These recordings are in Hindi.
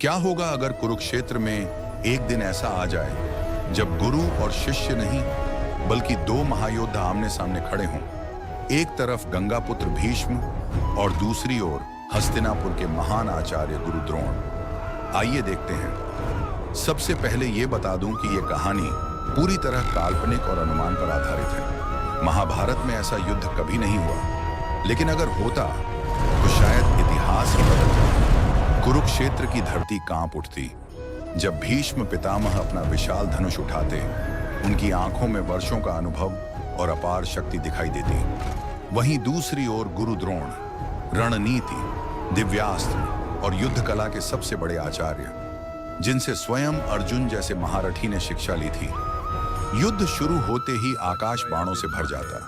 क्या होगा अगर कुरुक्षेत्र में एक दिन ऐसा आ जाए जब गुरु और शिष्य नहीं बल्कि दो महायोद्धा आमने सामने खड़े हों। एक तरफ गंगापुत्र भीष्म और दूसरी ओर हस्तिनापुर के महान आचार्य गुरु द्रोण। आइए देखते हैं। सबसे पहले ये बता दूं कि ये कहानी पूरी तरह काल्पनिक और अनुमान पर आधारित है। महाभारत में ऐसा युद्ध कभी नहीं हुआ, लेकिन अगर होता तो शायद इतिहास ही बदल जाता। कुरुक्षेत्र की धरती कांप उठती जब भीष्म पितामह अपना विशाल धनुष उठाते। उनकी आंखों में वर्षों का अनुभव और अपार शक्ति दिखाई देती। वहीं दूसरी ओर गुरु द्रोण रणनीति, दिव्यास्त्र और युद्ध कला के सबसे बड़े आचार्य, जिनसे स्वयं अर्जुन जैसे महारथी ने शिक्षा ली थी। युद्ध शुरू होते ही आकाश बाणों से भर जाता।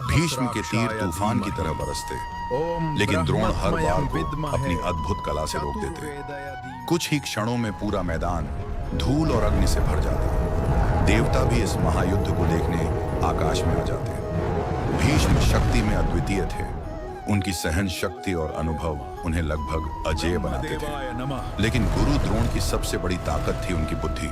भीष्म के तीर तूफान की तरह बरसते, लेकिन द्रोण हर बार को अपनी अद्भुत कला से रोक देते। कुछ ही क्षणों में पूरा मैदान धूल और अग्नि से भर जाता। देवता भी इस महायुद्ध को देखने आकाश में आ जाते। भीष्म शक्ति में अद्वितीय थे। उनकी सहन शक्ति और अनुभव उन्हें लगभग अजेय बनाते थे। लेकिन गुरु द्रोण की सबसे बड़ी ताकत थी उनकी बुद्धि।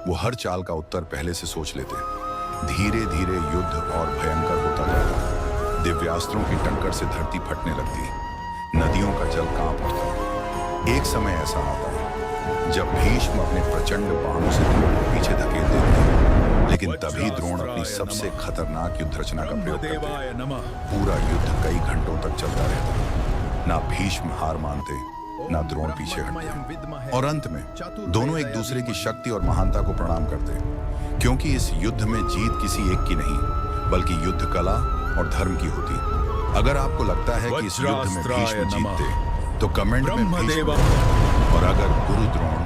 वो हर चाल का उत्तर पहले से सोच लेते। धीरे धीरे युद्ध और भयंकर होता जाता। दिव्यास्त्रों की टक्कर से धरती फटने लगती, नदियों का जल कांप उठता। एक समय ऐसा आता है जब भीष्म अपने प्रचंड बाणों से द्रोण को पीछे धकेल देते हैं, लेकिन तभी द्रोण अपनी सबसे खतरनाक युद्ध रचना का प्रयोग करते हैं। पूरा युद्ध कई घंटों तक चलता रहता। ना भीष्म हार मानते, ना द्रोण पीछे हटते, और अंत में दोनों एक दूसरे की शक्ति और महानता को प्रणाम करते, क्योंकि इस युद्ध में जीत किसी एक की नहीं बल्कि युद्ध कला और धर्म की होती। अगर आपको लगता है कि इस युद्ध में भीष्म जीतते तो कमेंट में भीष्म, और अगर गुरु द्रोण